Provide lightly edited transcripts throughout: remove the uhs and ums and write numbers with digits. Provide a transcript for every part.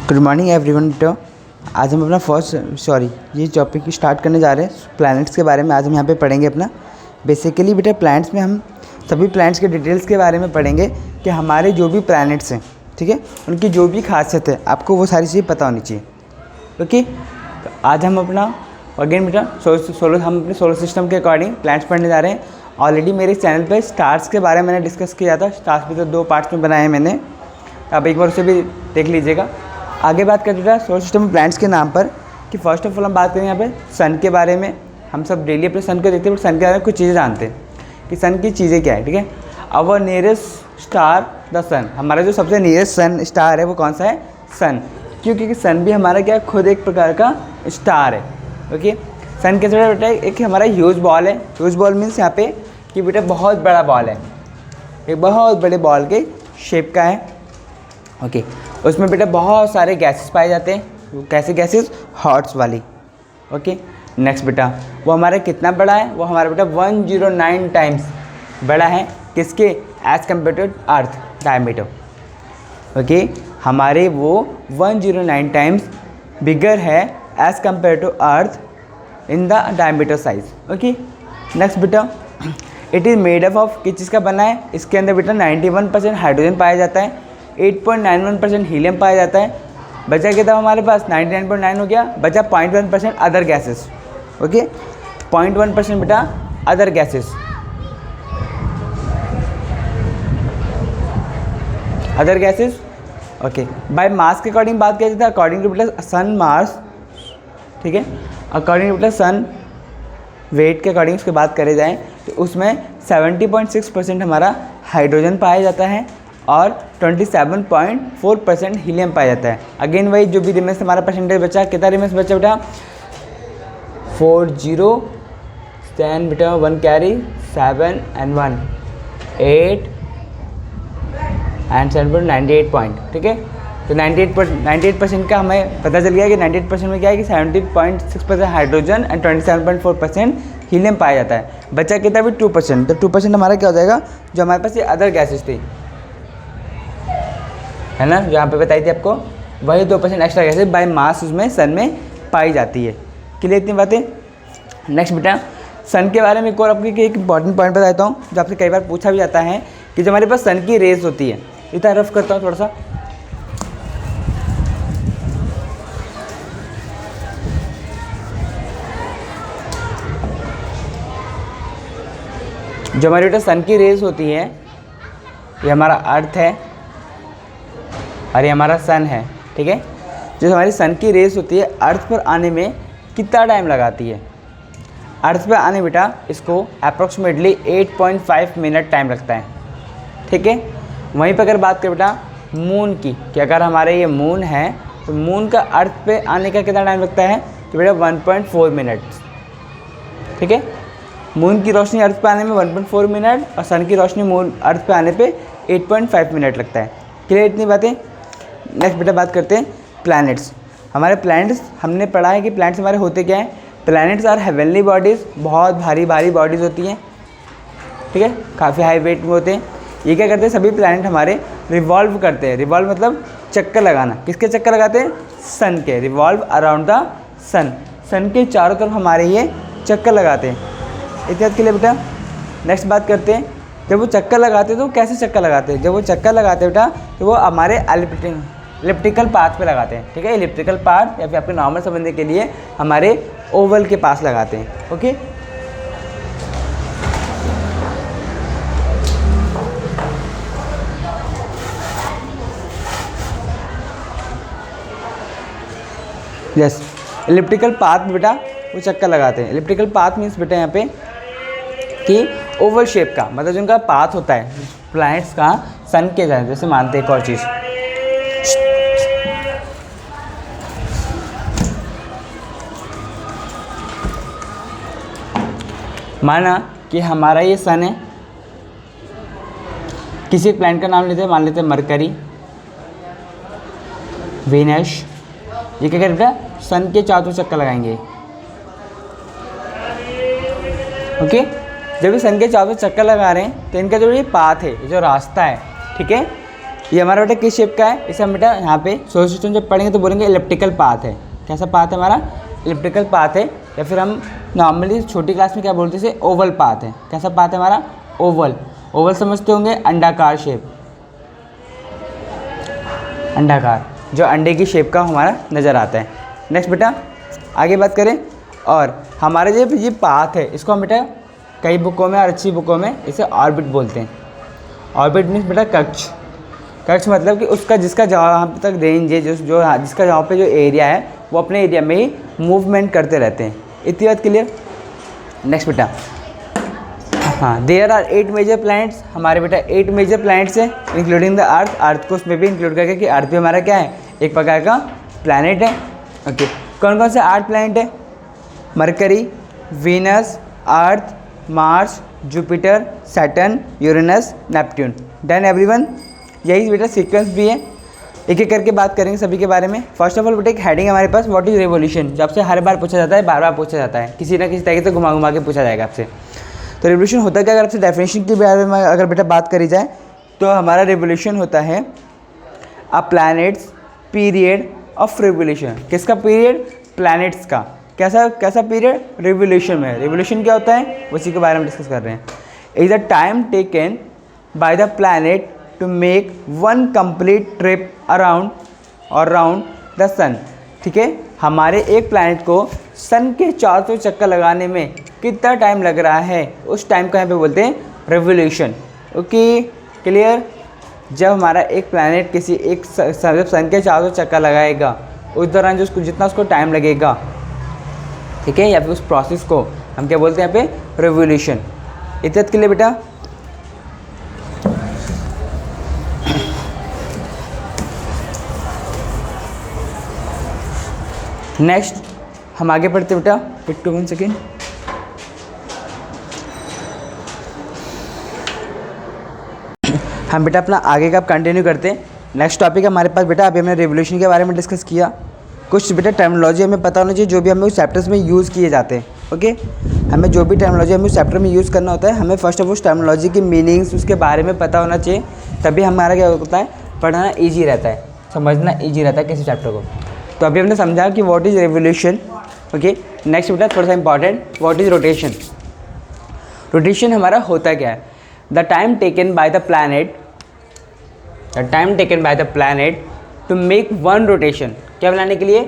Good morning everyone बेटा। आज हम अपना ये टॉपिक स्टार्ट करने जा रहे हैं प्लैनेट्स के बारे में। आज हम यहाँ पे पढ़ेंगे अपना बेसिकली बेटा प्लैनेट्स में हम सभी प्लैनेट्स के डिटेल्स के बारे में पढ़ेंगे कि हमारे जो भी प्लैनेट्स हैं, ठीक है, उनकी जो भी खासियत है आपको वो सारी चीज़ें पता होनी चाहिए। ओके, तो आज हम अपना अगेन बेटा हम अपने सोलर सिस्टम के अकॉर्डिंग प्लैनेट्स पढ़ने जा रहे हैं। ऑलरेडी मेरे चैनल पर स्टार्स के बारे में मैंने डिस्कस किया था। स्टार्स भी तो 2 पार्ट्स में बनाए हैं मैंने, आप एक बार उसे भी देख लीजिएगा। आगे बात करते हैं सोलर सिस्टम में प्लैनेट्स के नाम पर कि फर्स्ट ऑफ ऑल हम बात करें यहाँ पे सन के बारे में। हम सब डेली अपने सन को देखते हैं, बट सन के बारे में कुछ चीज़ें जानते हैं कि सन की चीज़ें क्या है, ठीक है। अवर नियरेस्ट स्टार द सन, हमारा जो सबसे नियरेस्ट सन स्टार है वो कौन सा है? सन। क्योंकि सन भी हमारा क्या खुद एक प्रकार का स्टार है। ओके, सन कैसे बेटा? एक हमारा ह्यूज बॉल है। ह्यूज बॉल मीन्स यहाँ पे कि बेटा बहुत बड़ा बॉल है, एक बहुत बड़े बॉल के शेप का है। ओके, उसमें बेटा बहुत सारे गैसेस पाए जाते हैं। कैसे गैसेस? हॉट्स वाली। ओके, नेक्स्ट बेटा वो हमारा कितना बड़ा है? वो हमारा बेटा 109 टाइम्स बड़ा है। किसके? As compare to earth diameter. Okay, हमारे वो 109 टाइम्स बिगर है as compare to earth in the diameter size. Okay, next बेटा it is made up of किस चीज़ का बना है? इसके अंदर बेटा 91% हाइड्रोजन पाया जाता है, 8.91% हीलियम पाया जाता है। बचा कितना हमारे पास? 99.9 हो गया, बचा 0.1% अदर गैसेस। ओके, 0.1% बेटा other gases. Other gases okay. By mass के अकॉर्डिंग बात किया जाता है, अकॉर्डिंग टू बेटा सन मास, ठीक है, अकॉर्डिंग टू बेटा सन वेट के अकॉर्डिंग उसकी बात करी जाए तो उसमें 70.6% हमारा हाइड्रोजन पाया जाता है और 27.4% हीलियम पाया जाता है। अगेन वही जो भी रिमेंस हमारा परसेंटेज बचा, कितना रिमेंस बचा बेटा? 40 10 बेटा 1 कैरी 7 and 1 8 and 7.98 पॉइंट, ठीक है। तो 98% का हमें पता चल गया कि 98% में क्या है कि 70.6% हाइड्रोजन एंड 27.4% हीलियम पाया जाता है। बचा कितना भी 2%, तो 2% हमारा क्या हो जाएगा? जो हमारे पास ये अदर गैसेस थी, है ना, जहाँ पे बताई थी आपको, वही 2% एक्स्ट्रा गैसेस बाय मास उसमें सन में पाई जाती है। क्लियर इतनी बातें? नेक्स्ट बेटा सन के बारे में एक और आपको एक इंपॉर्टेंट पॉइंट बताता हूँ जो आपसे कई बार पूछा भी जाता है कि जो हमारे पास सन की रेज होती है, इतना रफ करता हूँ थोड़ा सा। जो हमारी बेटा सन की रेज होती है, ये हमारा अर्थ है और ये हमारा सन है, ठीक है। जो हमारी सन की रेस होती है अर्थ पर आने में कितना टाइम लगाती है? अर्थ पर आने बेटा इसको अप्रॉक्सीमेटली 8.5 मिनट टाइम लगता है, ठीक है। वहीं पर अगर बात करें बेटा मून की, कि अगर हमारे ये मून है तो मून का अर्थ पे आने का कितना टाइम लगता है? तो बेटा 1.4 मिनट, ठीक है। मून की रोशनी अर्थ पे आने में 1.4 मिनट और सन की रोशनी मून अर्थ पे आने पे 8.5 मिनट लगता है। क्लियर इतनी बातें? नेक्स्ट बेटा बात करते हैं प्लैनेट्स। हमारे प्लैनेट्स हमने पढ़ा है कि प्लैनेट्स हमारे होते क्या हैं? प्लैनेट्स आर हेवनली बॉडीज़, बहुत भारी बॉडीज़ होती हैं, ठीक है, काफ़ी हाई वेट में होते हैं। ये क्या करते हैं? सभी प्लैनेट हमारे रिवॉल्व करते हैं। रिवॉल्व मतलब चक्कर लगाना। किसके चक्कर लगाते हैं? सन के। रिवॉल्व अराउंड द सन, सन के चारों तरफ हमारे ये चक्कर लगाते हैं। इतना के लिए बेटा नेक्स्ट बात करते हैं, जब वो चक्कर लगाते हैं तो कैसे चक्कर लगाते हैं? जब वो चक्कर लगाते हैं बेटा तो वो हमारे एलिप्टिकल पाथ पे लगाते हैं, ठीक है। एलिप्टिकल पाथ या फिर आपके नॉर्मल समझने के लिए हमारे ओवल के पास लगाते हैं। ओके, यस, एलिप्टिकल पाथ में बेटा वो चक्कर लगाते हैं। एलिप्टिकल पाथ मीन्स बेटा यहाँ पे कि ओवल शेप का, मतलब जो उनका पाथ होता है प्लैनेट्स का सन के जैसे मानते हैं। एक और चीज़ माना कि हमारा ये सन है, किसी प्लैनेट का नाम लेते हैं, मान लेते हैं मरकरी, वीनस। ये क्या करें बेटा? सन के चारों चक्कर लगाएंगे। ओके, जब ये सन के चारों चक्कर लगा रहे हैं तो इनका जो ये पाथ है, जो रास्ता है, ठीक है, ये हमारा बेटा किस शेप का है, इसे हम बेटा यहाँ पे सोलर सिस्टम जब पढ़ेंगे तो बोलेंगे इलिप्टिकल पाथ है। कैसा पाथ है हमारा, इलिप्टिकल पाथ है, या फिर हम नॉर्मली छोटी क्लास में क्या बोलते हैं, इसे ओवल पाथ है। कैसा पाथ है हमारा, ओवल। ओवल समझते होंगे, अंडाकार शेप, अंडाकार जो अंडे की शेप का हमारा नज़र आता है। नेक्स्ट बेटा आगे बात करें, और हमारे जो ये पाथ है इसको हम बेटा कई बुकों में और अच्छी बुकों में इसे ऑर्बिट बोलते हैं। ऑर्बिट मीन्स बेटा कक्ष। कक्ष मतलब कि उसका जिसका जहाँ तक रेंज है, जिसका जहाँ पे जो एरिया है वो अपने एरिया में ही मूवमेंट करते रहते हैं। इतनी बात क्लियर। नेक्स्ट बेटा, हाँ, देयर आर 8 मेजर प्लैनेट्स। हमारे बेटा 8 मेजर प्लैनेट्स हैं इंक्लूडिंग द अर्थ। अर्थ को उसमें भी इंक्लूड करके कि अर्थ भी हमारा क्या है, एक प्रकार का प्लैनेट है। ओके, कौन कौन से 8 प्लैनेट है, Mercury, Venus, Earth, Mars, Jupiter, Saturn, Uranus, Neptune. Done everyone. यही बेटा सीक्वेंस भी है, एक एक करके बात करेंगे सभी के बारे में। फर्स्ट ऑफ ऑल बेटा एक हेडिंग हमारे पास, व्हाट इज रेवोल्यूशन, जो आपसे हर बार पूछा जाता है, बार बार पूछा जाता है, किसी ना किसी तरीके से घुमा घुमा के पूछा जाएगा आपसे। तो रेवोल्यूशन होता क्या, अगर आपसे डेफिनेशन के बारे में अगर बेटा बात करी जाए तो हमारा रेवोल्यूशन होता है अ प्लैनेट्स पीरियड ऑफ रेवोल्यूशन। किसका पीरियड, प्लैनेट्स का। कैसा पीरियड, रिवोल्यूशन में। रिवोल्यूशन क्या होता है उसी के बारे में डिस्कस कर रहे हैं। Is the time taken by the planet to make one complete trip around the sun. ठीक है, हमारे एक प्लैनेट को सन के 400 चक्कर लगाने में कितना टाइम लग रहा है, उस टाइम को यहाँ पे बोलते हैं रिवोल्यूशन। Okay, clear. जब हमारा एक प्लैनेट किसी एक सन के 400 चक्कर लगाएगा, उस दौरान जो उसको जितना उसको टाइम लगेगा, ठीक है, या फिर उस प्रोसेस को हम क्या बोलते हैं यहाँ पे, रिवोल्यूशन। इतना के लिए बेटा नेक्स्ट हम आगे बढ़ते बेटा, वेट टू 1 सेकेंड। हम बेटा अपना आगे का कंटिन्यू करते हैं। नेक्स्ट टॉपिक हमारे पास बेटा, अभी हमने रिवोल्यूशन के बारे में डिस्कस किया। कुछ बेटा टर्मिनोलॉजी हमें पता होना चाहिए जो भी हमें उस चैप्टर्स में यूज़ किए जाते हैं। ओके, हमें जो भी टर्मिनोलॉजी हमें उस चैप्टर में यूज़ करना होता है, हमें फर्स्ट ऑफ उस टर्मिनोलॉजी की मीनिंग्स उसके बारे में पता होना चाहिए, तभी हमारा क्या होता है, पढ़ना ईजी रहता है, समझना ईजी रहता है किसी चैप्टर को। तो अभी हमने समझा कि what is revolution. Okay, next बेटा थोड़ा सा important, what is rotation. Rotation हमारा होता क्या है, the time taken by the planet to make one rotation. क्या बनाने के लिए,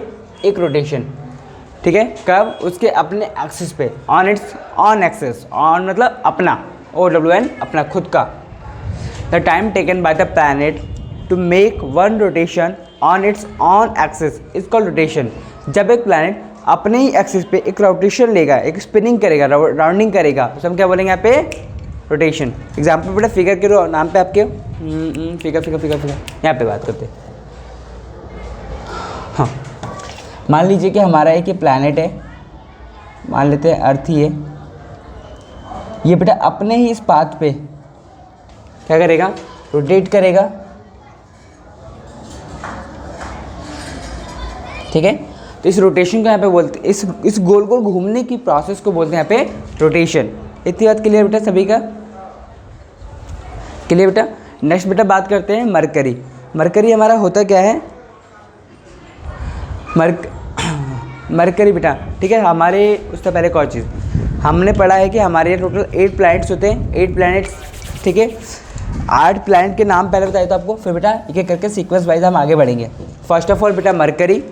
एक रोटेशन। ठीक है, कब, उसके अपने एक्सिस पे, ऑन एक्सिस, ऑन मतलब अपना, OWN अपना खुद का। The time taken by the planet to make one rotation on its on axis is called rotation. जब एक प्लैनेट अपने ही एक्सिस पे एक रोटेशन लेगा, एक स्पिनिंग करेगा, राउंडिंग करेगा, तो हम क्या बोलेंगे यहाँ पे, रोटेशन। एग्जाम्पल बेटा फिगर के नाम पे आपके फिगर यहाँ पे बात करते हैं। हाँ, मान लीजिए कि हमारा एक ये प्लैनेट है, मान लेते हैं अर्थ ही है। ये बेटा अपने ही इस पाथ पे क्या करेगा, रोटेट करेगा। ठीक है, तो इस रोटेशन को यहाँ पे बोलते, इस गोल गोल घूमने की प्रोसेस को बोलते हैं यहाँ पे रोटेशन। इतनी बात क्लियर बेटा सभी का, क्लियर बेटा। नेक्स्ट बेटा बात करते हैं मरकरी। मरकरी हमारा होता क्या है, मरकरी बेटा, ठीक है, हमारे उससे पहले कौन चीज़ हमने पढ़ा है कि हमारे टोटल 8 प्लैनेट्स होते हैं, 8 प्लैनेट्स। ठीक है, 8 प्लैनेट के नाम पहले बताए तो आपको, फिर बेटा एक एक करके सीक्वेंस वाइज हम आगे बढ़ेंगे। फर्स्ट ऑफ ऑल बेटा मरकरी,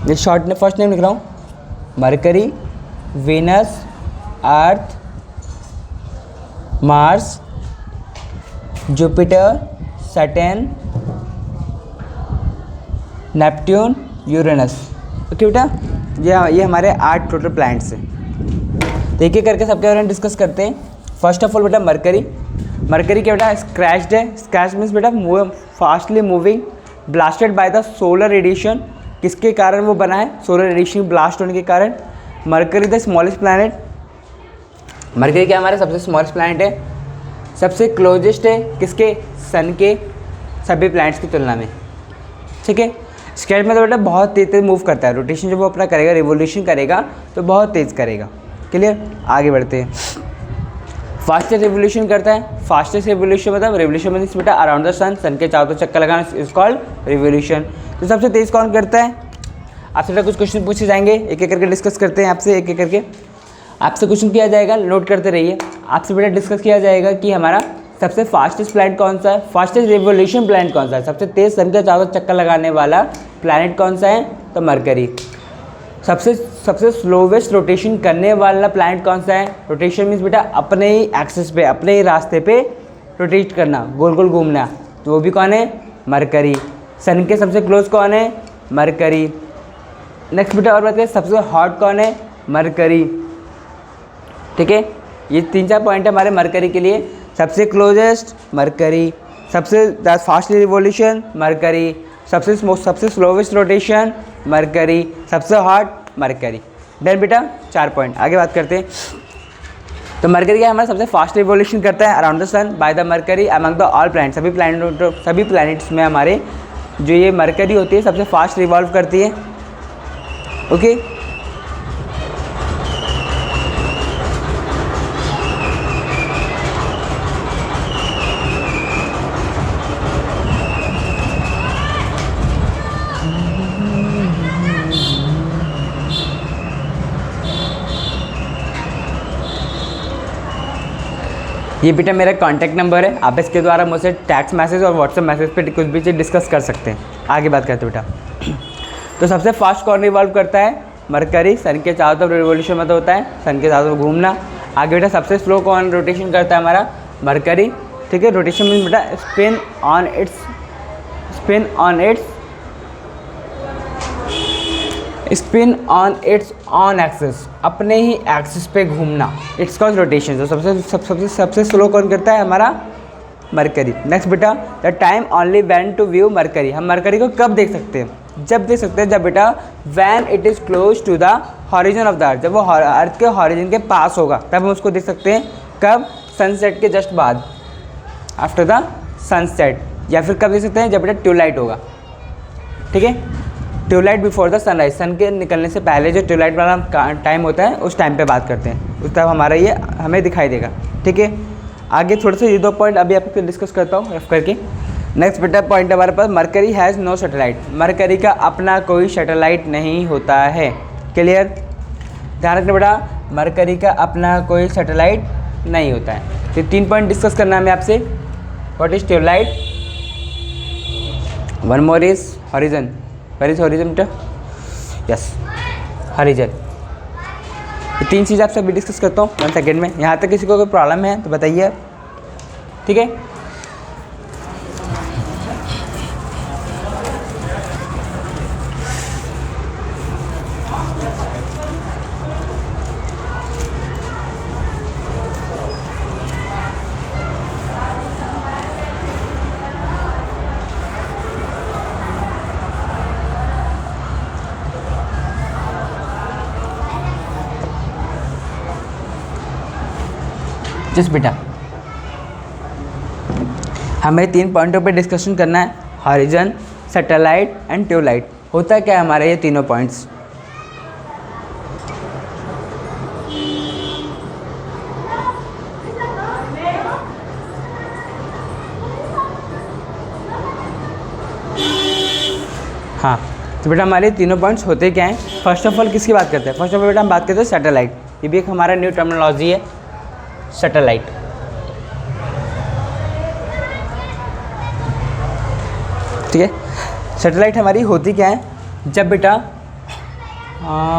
ये शॉर्ट ने फर्स्ट नेम लिख रहा हूँ, Mercury, Venus, Earth, Mars, Jupiter, Saturn, Neptune, Uranus. Okay बेटा, ये हमारे 8 टोटल प्लैनेट्स हैं। तो एक एक करके सबके बारे में डिस्कस करते हैं। फर्स्ट ऑफ ऑल बेटा मरकरी। मरकरी क्या बेटा, स्क्रैच्ड है। स्क्रैच मीन्स बेटा fastly moving, blasted by the solar radiation. किसके कारण वो बना है, सोलर रेडिएशन ब्लास्ट होने के कारण। Mercury the smallest planet. Mercury क्या हमारा सबसे स्मॉलेस्ट प्लैनेट है, सबसे क्लोजेस्ट है किसके, सन के सभी प्लैनेट्स की तुलना में। ठीक है, स्क्रैच में तो बेटा बहुत तेज मूव करता है, रोटेशन जब वो अपना करेगा, रिवोल्यूशन करेगा तो बहुत तेज़ करेगा। क्लियर, आगे बढ़ते हैं। फास्टेस्ट रिवोल्यूशन करता है, फास्टेस्ट रिवोल्यूशन मतलब रिवोल्यूशन मीन्स बेटा अराउंड द सन, सन के चारों तरफ चक्कर लगाना इज कॉल्ड रिवोल्यूशन। तो सबसे तेज कौन करता है? आपसे बेटा कुछ क्वेश्चन पूछे जाएंगे, एक एक करके डिस्कस करते हैं आपसे, एक एक करके आपसे क्वेश्चन किया जाएगा, नोट करते रहिए। आपसे बेटा डिस्कस किया जाएगा कि हमारा सबसे फास्टेस्ट प्लैनेट कौन सा है, फास्टेस्ट रिवोल्यूशन प्लैनेट कौन सा है, सबसे तेज सन के चारों चक्कर लगाने वाला प्लैनेट कौन सा है, तो मरकरी। सबसे स्लोवेस्ट रोटेशन करने वाला प्लैनेट कौन सा है? रोटेशन मीन्स बेटा अपने ही एक्सिस पे, अपने ही रास्ते पे रोटेट करना, गोल गोल घूमना, तो वो भी कौन है? मरकरी। सन के सबसे क्लोज कौन है? मरकरी। नेक्स्ट बेटा और बात करें, सबसे हॉट कौन है? मरकरी। ठीक है, ये 3-4 पॉइंट है हमारे मरकरी के लिए। सबसे क्लोजेस्ट मरकरी, सबसे फास्टली रिवोल्यूशन मरकरी, सबसे स्लोवेस्ट रोटेशन मरकरी, सबसे हॉट मरकरी। देन बेटा 4 पॉइंट आगे बात करते हैं। तो मरकरी क्या हमारा सबसे फास्ट रिवोल्यूशन करता है around the sun by the Mercury among the all planet, सभी प्लैनेट्स में हमारे जो ये मरकरी होती है सबसे फास्ट रिवॉल्व करती है। ओके, ये बेटा मेरा कॉन्टैक्ट नंबर है, आप इसके द्वारा मुझसे टेक्स्ट मैसेज और व्हाट्सएप मैसेज पे कुछ भी चीज़ डिस्कस कर सकते हैं। आगे बात करते हैं बेटा। तो सबसे फास्ट कौन रिवॉल्व करता है? मरकरी। सन के चारों तरफ रिवोल्यूशन मतलब होता है सन के चारों तरफ घूमना। आगे बेटा सबसे स्लो कौन रोटेशन करता है? हमारा मरकरी। ठीक है, रोटेशन मीन बेटा spin on its on axis, अपने ही एक्सिस पे घूमना, इट्स कॉल्ड रोटेशन। तो सबसे स्लो कौन करता है? हमारा मरकरी। नेक्स्ट बेटा, the time only when to view Mercury, हम मरकरी को कब देख सकते हैं? जब देख सकते हैं जब बेटा when it is close to the horizon of the earth, जब वो अर्थ के हॉरिजन के पास होगा तब हम उसको देख सकते हैं। कब? सनसेट के जस्ट बाद, आफ्टर द सनसेट। या फिर कब देख सकते हैं? जब बेटा ट्यूबलाइट होगा। ठीक है, ट्यूबलाइट बिफोर द सनराइज, सन के निकलने से पहले जो ट्यूबलाइट वाला टाइम होता है उस टाइम पे बात करते हैं, उस तब हमारा ये हमें दिखाई देगा। ठीक है, आगे थोड़े से ये 2 पॉइंट अभी आपको डिस्कस करता हूँ रेफ करके। नेक्स्ट बेटा पॉइंट हमारे पास, Mercury has no satellite, Mercury का अपना कोई सैटेलाइट नहीं होता है। क्लियर, ध्यान रखना बेटा, मरकरी का अपना कोई सैटेलाइट नहीं होता है। तो 3 पॉइंट डिस्कस करना है हमें आपसे। What is tubelight, one more is horizon, where is horizon बेटा? Yes, horizon. ये 3 चीज़ आपसे अभी डिस्कस करता हूँ 1 सेकेंड में। यहाँ तक किसी को कोई प्रॉब्लम है तो बताइए। ठीक है, जस्ट बेटा हमें 3 पॉइंटों पे डिस्कशन करना है, हॉरिजन, सैटेलाइट एंड ट्यूबलाइट। होता क्या है हमारे ये तीनों पॉइंट्स? हाँ, तो बेटा हमारे तीनों पॉइंट्स होते क्या हैं? फर्स्ट ऑफ ऑल किसकी बात करते हैं? फर्स्ट ऑफ ऑल बेटा हम बात करते हैं सैटेलाइट, ये भी एक हमारा न्यू टर्मिनोलॉजी है, सैटेलाइट। ठीक है, सैटेलाइट हमारी होती क्या है? जब बेटा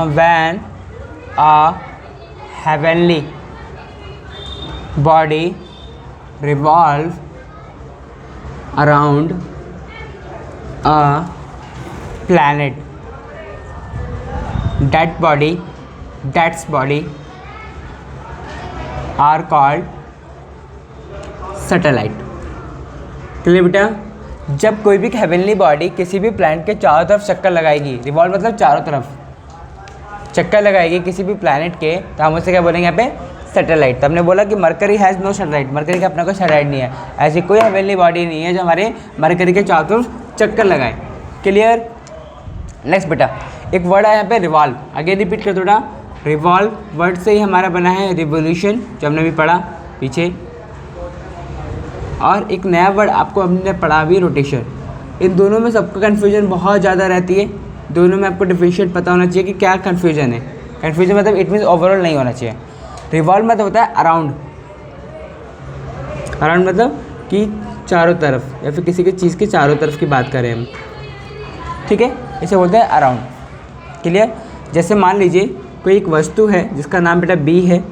when a heavenly body revolve around a planet, that body, that's body are called satellite। Clear बेटा, जब कोई भी हेवनली बॉडी किसी भी प्लैनेट के चारों तरफ चक्कर लगाएगी, रिवॉल्व मतलब चारों तरफ चक्कर लगाएगी किसी भी प्लैनेट के, तो हम उसे क्या बोलेंगे यहाँ पे? सैटेलाइट। तो हमने बोला कि Mercury has no satellite, Mercury का अपना कोई सैटेलाइट नहीं है, ऐसी कोई हेवनली बॉडी नहीं है जो हमारे मरकरी के चारों तरफ चक्कर लगाए। क्लियर। नेक्स्ट बेटा एक वर्ड है यहाँ पे रिवॉल्व, आगे रिपीट कर थोड़ा। रिवॉल्व वर्ड से ही हमारा बना है रिवोल्यूशन, जो हमने भी पढ़ा। पीछे। और एक नया वर्ड आपको हमने पढ़ा भी, रोटेशन। इन दोनों में सबका कन्फ्यूजन बहुत ज़्यादा रहती है। दोनों में आपको डिफरेंशिएट पता होना चाहिए कि क्या कन्फ्यूजन है। कन्फ्यूजन मतलब इट मीन्स ओवरऑल नहीं होना चाहिए। रिवॉल्व मतलब होता है अराउंड। अराउंड मतलब कि चारों तरफ, या फिर किसी की चीज़ के चारों तरफ की बात करें हम, ठीक है, इसे बोलते हैं अराउंड। क्लियर? जैसे मान लीजिए कोई एक वस्तु है जिसका नाम बेटा बी है,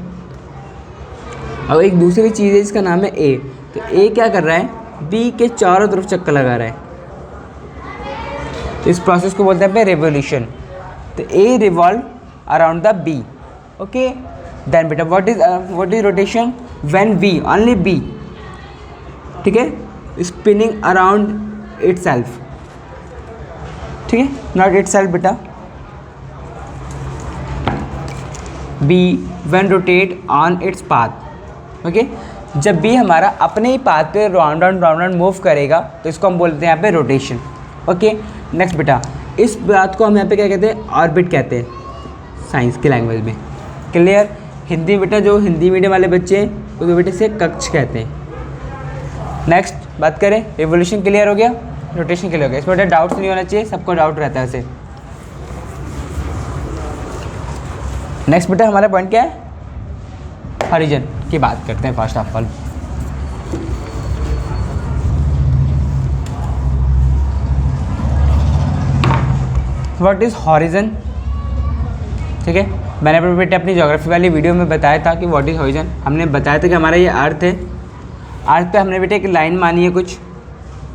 और एक दूसरी चीज़ है जिसका नाम है ए। तो ए क्या कर रहा है, बी के चारों तरफ चक्कर लगा रहा है। तो इस प्रोसेस को बोलते हैं रेवोल्यूशन। तो A revolve around the B. Okay, then बेटा what is rotation? When B, only B, ठीक है, स्पिनिंग अराउंड इटसेल्फ, ठीक है, नॉट इटसेल्फ बेटा। B when rotate on its path. ओके, जब भी हमारा अपने ही पाथ पे राउंड राउंड मूव करेगा तो इसको हम बोलते हैं यहाँ पे रोटेशन। ओके, नेक्स्ट बेटा, इस बात को हम यहाँ पे क्या कहते हैं, ऑर्बिट कहते हैं साइंस की लैंग्वेज में। क्लियर? हिंदी बेटा जो हिंदी मीडियम वाले बच्चे हैं उसको बेटे से कक्ष कहते हैं। नेक्स्ट बात करें, रिवोल्यूशन क्लियर हो गया, रोटेशन क्लियर हो गया। इसमें बेटा डाउट्स नहीं होना चाहिए, सबको डाउट रहता है वैसे। नेक्स्ट बेटा हमारा पॉइंट क्या है, हॉरिजन की बात करते हैं first of all. What is horizon? ठीक है, मैंने अपने बेटे अपनी ज्योग्राफी वाली वीडियो में बताया था कि व्हाट इज हॉरिजन। हमने बताया था कि हमारा ये अर्थ है, अर्थ पे हमने बेटे एक लाइन मानी है कुछ,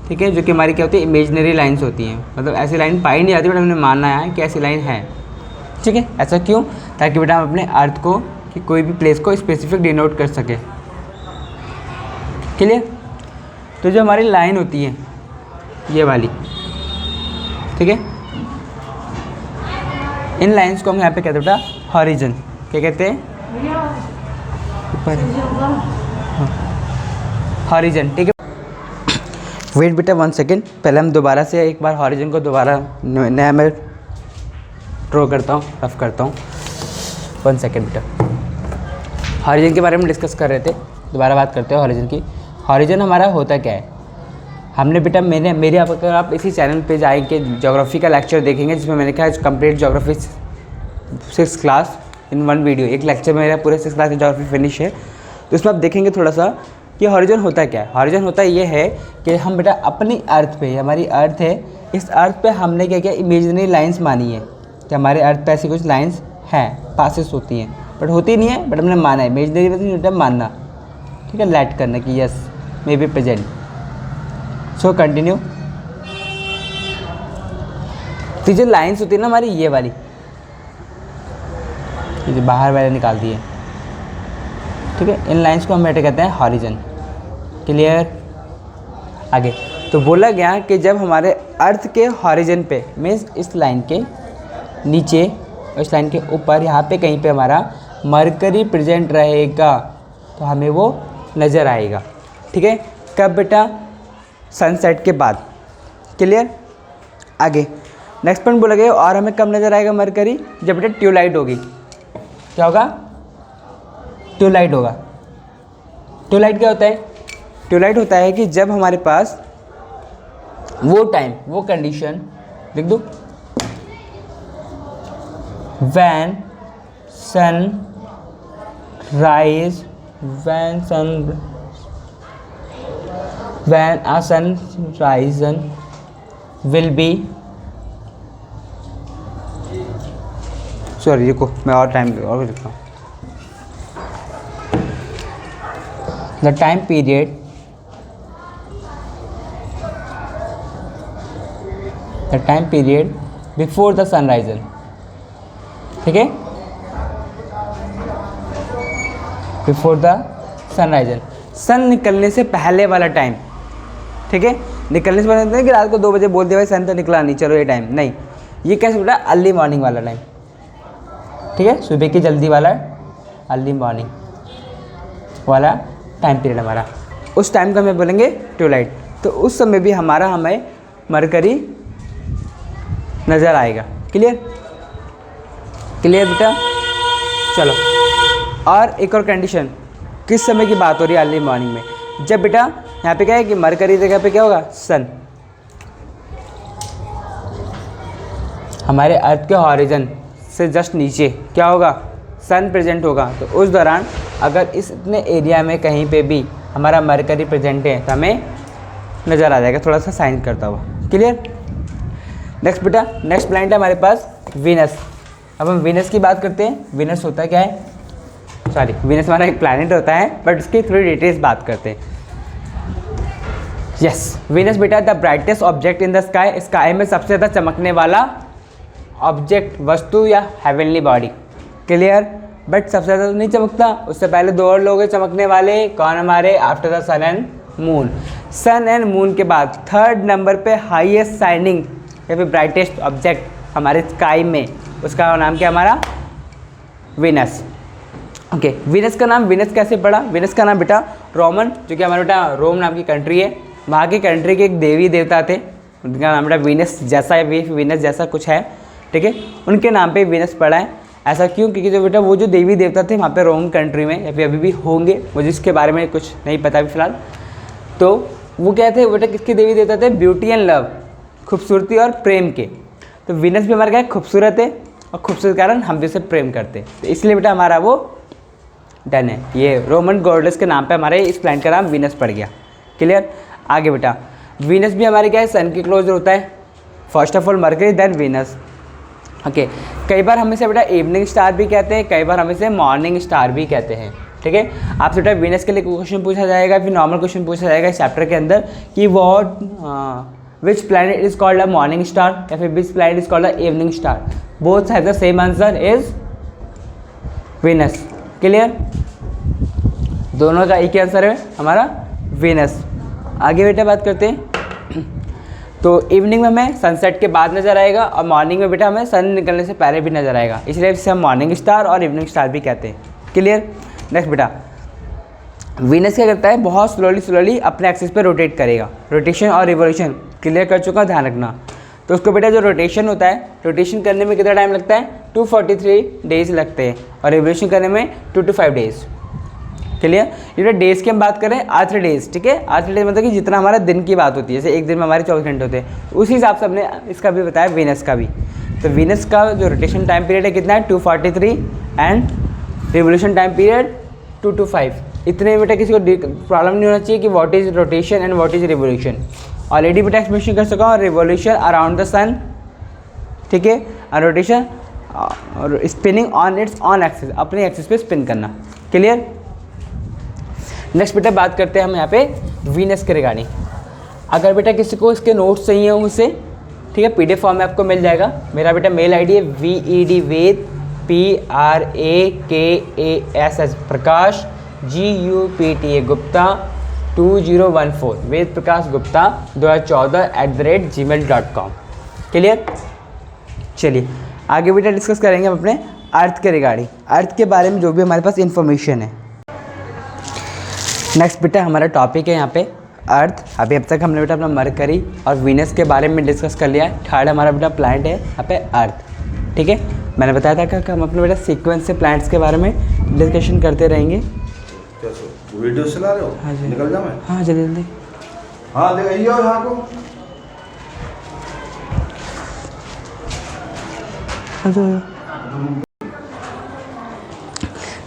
ठीक है, जो कि हमारी क्या होती है, इमेजनरी लाइंस होती हैं। मतलब ऐसी लाइन पाई नहीं जाती, बट हमने माना है कि ऐसी लाइन है, ठीक है। ऐसा क्यों? ताकि बेटा हम अपने अर्थ को, कि कोई भी प्लेस को स्पेसिफिक डिनोट कर सके। क्लियर? तो जो हमारी लाइन होती है ये वाली, ठीक है, इन लाइंस को हम यहाँ पे कहते हैं बेटा हॉरिजन। क्या कहते हैं? ऊपर हॉरिजन, ठीक है। वेट बेटा 1 सेकेंड, पहले हम दोबारा से एक बार हॉरिजन को दोबारा नया मैं ड्रॉ करता हूँ, रफ करता हूँ। 1 सेकेंड बेटा, हॉरिजन के बारे में डिस्कस कर रहे थे, दोबारा बात करते हैं हॉरिजन की। हॉरिजन हमारा होता क्या है? हमने बेटा मेरे अगर आप इसी चैनल पे जाएंगे ज्योग्राफी का लेक्चर देखेंगे, जिसमें मैंने कहा complete geography 6th class in 1 video. एक लेक्चर में मेरा पूरे 6th क्लास की ज्योग्राफी फिनिश है, तो इसमें आप देखेंगे थोड़ा सा कि हॉरिजन होता क्या है। हॉरिजन होता ये है कि हम बेटा अपनी अर्थ पे, हमारी अर्थ है, इस अर्थ पे हमने क्या किया, इमेजिनरी लाइन्स मानी है कि हमारे अर्थ पे ऐसी कुछ लाइन्स हैं, पासिस होती हैं, बट होती नहीं है, बट हमने माना है। इमेजिनरी मतलब मानना, ठीक है, लेट करना कि yes may be present. So continue. तो जो लाइन्स होती है ना हमारी ये वाली, ये जो बाहर वाले निकाल दी है, ठीक है, इन लाइन्स को हम बेटे कहते हैं हॉरिजन। क्लियर? आगे तो बोला गया कि जब हमारे अर्थ के हॉरिजन पे, मीन्स इस लाइन के नीचे और इस लाइन के ऊपर, यहाँ पे कहीं पे हमारा मरकरी प्रेजेंट रहेगा तो हमें वो नज़र आएगा, ठीक है। कब बेटा? सनसेट के बाद। क्लियर? आगे नेक्स्ट पॉइंट बोला गया, और हमें कब नज़र आएगा मरकरी? जब बेटा ट्यूबलाइट होगी। क्या होगा? ट्यूबलाइट होगा। ट्यूबलाइट क्या होता है? ट्यूबलाइट होता है कि जब हमारे पास वो टाइम, वो कंडीशन, लिख दो, when sun rise, when a sun horizon will be, sorry रुको मैं और टाइम और लिखता हूँ। The time period, the time period before the sun horizon, ठीक है, बिफोर द सनराइजन, सन निकलने से पहले वाला टाइम, ठीक है। निकलने से पहले कि रात को 2 बजे बोल दिया भाई सन तो निकला नहीं, चलो ये टाइम नहीं, ये कैसे बेटा? अर्ली मॉर्निंग वाला टाइम, ठीक है, सुबह की जल्दी वाला अर्ली मॉर्निंग वाला टाइम पीरियड हमारा, उस टाइम का हमें बोलेंगे ट्यूबलाइट। तो उस समय भी हमें मरकरी नज़र आएगा। क्लियर? क्लियर बेटा? चलो, और एक और कंडीशन, किस समय की बात हो रही है? अर्ली मॉर्निंग में, जब बेटा यहाँ पे क्या है कि मरकरी जगह पे क्या होगा? सन, हमारे अर्थ के हॉरिजन से जस्ट नीचे क्या होगा? सन प्रेजेंट होगा। तो उस दौरान अगर इस इतने एरिया में कहीं पे भी हमारा मरकरी प्रेजेंट है तो हमें नज़र आ जाएगा थोड़ा सा साइन करता हुआ। क्लियर? नेक्स्ट बेटा, नेक्स्ट प्लैनेट है हमारे पास वीनस। अब हम वीनस की बात करते हैं। वीनस होता क्या है? सॉरी, वीनस हमारा एक प्लैनेट होता है, बट उसकी थोड़ी डिटेल्स बात करते हैं। यस, वीनस बेटा the brightest object in the sky, sky में सबसे ज़्यादा चमकने वाला ऑब्जेक्ट, वस्तु या हेवनली बॉडी। क्लियर? बट सबसे ज़्यादा तो नहीं चमकता, उससे पहले 2 और लोग हैं चमकने वाले। कौन? हमारे after the sun and moon. Sun and moon के बाद 3rd नंबर पे हाईएस्ट शाइनिंग या फिर ब्राइटेस्ट ऑब्जेक्ट हमारे स्काई में, उसका नाम क्या? हमारा वीनस। ओके, वीनस का नाम वीनस कैसे पड़ा? वीनस का नाम बेटा रोमन, जो कि हमारा बेटा रोम नाम की कंट्री है, वहाँ की कंट्री के एक देवी देवता थे, उनका नाम बेटा वीनस जैसा है, वीनस जैसा कुछ है, ठीक है, उनके नाम पे वीनस पड़ा है। ऐसा क्यों? क्योंकि जो बेटा वो जो देवी देवता थे वहाँ पे रोम कंट्री में, या फिर अभी भी होंगे, मुझे इसके बारे में कुछ नहीं पता अभी फिलहाल। तो वो क्या थे बेटा? किसके देवी देवता थे? ब्यूटी एंड लव, खूबसूरती और प्रेम के। तो वीनस भी हमारा क्या है? खूबसूरत है, और खूबसूरत कारण हम भी उसे प्रेम करते हैं, तो इसलिए बेटा हमारा वो डन है। ये रोमन गॉडेस के नाम पे हमारे इस प्लैनेट का नाम वीनस पड़ गया। क्लियर? आगे बेटा, वीनस भी हमारे क्या है? सन के क्लोजर होता है। First of all Mercury, then Venus. Okay, कई बार हम इसे बेटा इवनिंग स्टार भी कहते हैं, कई बार हम इसे मॉर्निंग स्टार भी कहते हैं। ठीक है, आपसे बेटा वीनस के लिए क्वेश्चन पूछा जाएगा, फिर नॉर्मल क्वेश्चन पूछा जाएगा इस चैप्टर के अंदर कि which planet is called a morning star या फिर which planet is called a evening star. Both have the same answer is Venus. Clear? दोनों का एक ही आंसर है हमारा वीनस। आगे बेटा बात करते हैं। तो इवनिंग में हमें सनसेट के बाद नज़र आएगा, और मॉर्निंग में बेटा हमें सन निकलने से पहले भी नज़र आएगा, इसलिए इसे हम मॉर्निंग स्टार और इवनिंग स्टार भी कहते हैं। क्लियर? नेक्स्ट बेटा, वीनस क्या करता है? बहुत स्लोली अपने एक्सिस पे रोटेट करेगा। रोटेशन और रिवोल्यूशन क्लियर कर चुका, ध्यान रखना। तो उसको बेटा जो रोटेशन होता है, रोटेशन करने में कितना टाइम लगता है? 243 डेज लगते हैं, और रिवोल्यूशन करने में 2 to 5 डेज। क्लियर? ये डेज़ की हम बात करें, अर्थ डेज़, ठीक है, अर्थ डेज मतलब कि जितना हमारा दिन की बात होती है, जैसे एक दिन में हमारे 24 घंटे होते हैं, उसी हिसाब से हमने इसका भी बताया, वीनस का भी। तो वीनस का जो रोटेशन टाइम पीरियड है कितना है? 243, and revolution time period 2 to 5। इतने बेटा किसी को प्रॉब्लम नहीं होना चाहिए कि what is rotation and what is revolution. Already बेटा एक्सप्लेनेशन कर सका हूँ, रिवोल्यूशन अराउंड द सन, ठीक है, और रोटेशन और spinning on its on axis, अपने एक्सिस पे स्पिन करना। क्लियर? नेक्स्ट बेटा बात करते हैं हम यहाँ पे वीनस के रिगार्डिंग। अगर बेटा किसी को इसके नोट्स चाहिए हो मुझसे, ठीक है, PDF फॉर्म में आपको मिल जाएगा। मेरा बेटा मेल ID है VED PRAKASS प्रकाश GUPTA Gupta 2014 Ved Prakash Gupta 2014 @gmail.com। Clear? चलिए आगे बेटा डिस्कस करेंगे हम अपने अर्थ के रिगार्डिंग, अर्थ के बारे में जो भी हमारे पास इंफॉर्मेशन है। नेक्स्ट बेटा हमारा टॉपिक है यहाँ पे अर्थ। अभी अब तक हमने बेटा अपना मरकरी और वीनस के बारे में डिस्कस कर लिया है। थर्ड हमारा बेटा प्लैनेट है यहाँ पे अर्थ। ठीक है, मैंने बताया था कि हम अपने बेटा सीक्वेंस से प्लैनेट्स के बारे में डिस्कशन करते रहेंगे। वीडियो चला रहे हो? हाँ जी, निकल जाओ। मैं हाँ जल्दी जल्दी। हाँ देखिए यहाँ को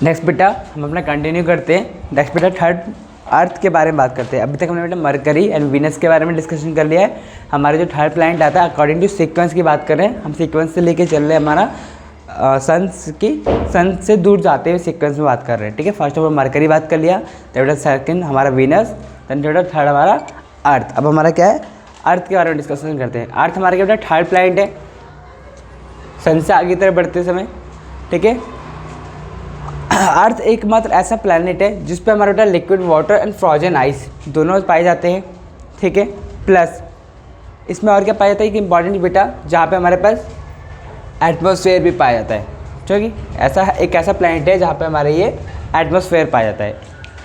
नेक्स्ट बेटा हम अपना कंटिन्यू करते हैं। नेक्स्ट बेटा थर्ड अर्थ के बारे में बात करते हैं। अभी तक हमने बेटा मरकरी एंड वीनस के बारे में डिस्कशन कर लिया है। हमारे जो थर्ड प्लैनेट आता है अकॉर्डिंग टू सीक्वेंस की बात कर रहे हैं, हम सीक्वेंस से लेके चल रहे हैं, हमारा सन से दूर जाते हुए सीक्वेंस में बात कर रहे हैं। ठीक है, फर्स्ट ऑफ ऑल मरकरी बात कर लिया, तो बेटा सेकंड हमारा वीनस, देन बेटा थर्ड हमारा अर्थ। अब हमारा क्या है, अर्थ के बारे में डिस्कशन करते हैं। अर्थ हमारे क्या बेटा थर्ड प्लैनेट है सन से आगे तरफ बढ़ते समय। ठीक है, अर्थ एकमात्र ऐसा प्लैनेट है जिस पे हमारा बेटा liquid water and frozen ice दोनों पाए जाते हैं। ठीक है, प्लस इसमें और क्या पाया जाता है कि इंपॉर्टेंट बेटा जहाँ पे हमारे पास एटमॉस्फेयर भी पाया जाता है। ठीक है, ऐसा एक ऐसा प्लैनेट है जहाँ पे हमारे ये एटमॉस्फेयर पाया जाता है।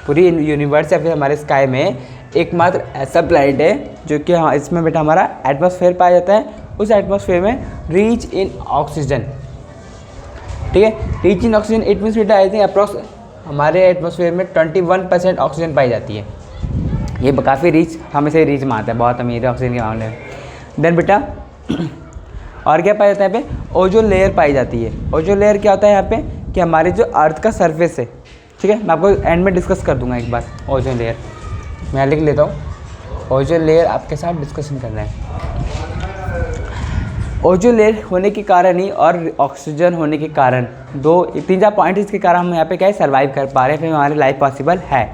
पूरी यूनिवर्स या फिर हमारे स्काई में एकमात्र ऐसा प्लैनेट है जो कि हाँ इसमें बेटा हमारा एटमॉस्फेयर पाया जाता है। उस एटमॉस्फेयर में रिच इन ऑक्सीजन। ठीक है, rich in oxygen it means बेटा आई थिंक अप्रॉक्स हमारे एटमॉस्फेयर में 21% ऑक्सीजन पाई जाती है। ये काफ़ी रिच, हम इसे रिच मानते हैं, बहुत अमीर है ऑक्सीजन के मामले में। देन बेटा और क्या पाया जाता है यहाँ पे, ओजोन लेयर पाई जाती है। ओजोन लेयर क्या होता है यहाँ पे कि हमारे जो अर्थ का सरफेस है, ठीक है, मैं आपको एंड में डिस्कस कर दूंगा एक बार ओजोन लेयर, मैं लिख लेता हूँ। ओजोन लेयर आपके साथ डिस्कशन करना है। ओजोन लेयर होने के कारण ही और ऑक्सीजन होने के कारण, 3-4 पॉइंट इसके कारण हम यहाँ पे क्या है सर्वाइव कर पा रहे हैं, फिर हमारी लाइफ पॉसिबल है।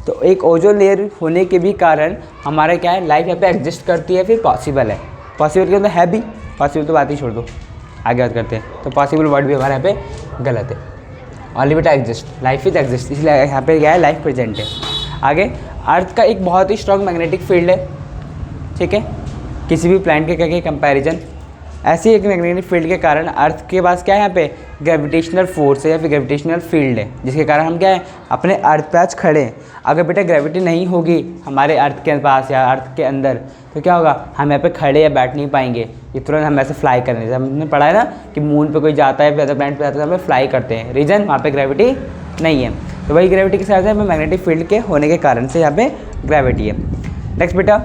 तो एक ओजोन लेयर होने के भी कारण हमारा क्या है लाइफ यहाँ पे एग्जिस्ट करती है, फिर पॉसिबल है। पॉसिबल के अंदर है भी, पॉसिबल तो बात ही छोड़ दो, आगे बात करते हैं। तो पॉसिबल वर्ड भी हमारे यहाँ पे गलत है। ऑनली बेटा एग्जिस्ट, लाइफ इज एग्जिस्ट, इसलिए यहाँ पे क्या है लाइफ प्रेजेंट है। आगे अर्थ का एक बहुत ही स्ट्रॉन्ग मैग्नेटिक फील्ड है, ठीक है, किसी भी प्लैनेट के कंपैरिजन। ऐसे एक मैग्नेटिक फील्ड के कारण अर्थ के पास क्या है यहाँ पे ग्रेविटेशनल फोर्स है या फिर ग्रेविटेशनल फील्ड है, जिसके कारण हम क्या है अपने अर्थ पे आज खड़े हैं। अगर बेटा ग्रेविटी नहीं होगी हमारे अर्थ के पास या अर्थ के अंदर, तो क्या होगा, हम यहाँ पे खड़े या बैठ नहीं पाएंगे, ये तुरंत हम ऐसे फ्लाई करने से। हमने पढ़ा है ना कि मून पे कोई जाता है, फिर अदर प्लैनेट पे जाता है, तो हमें फ्लाई करते हैं, रीज़न वहाँ पे ग्रेविटी नहीं है। तो वही ग्रेविटी के साथ में मैग्नेटिक फील्ड के होने के कारण से यहाँ पे ग्रेविटी है। नेक्स्ट बेटा,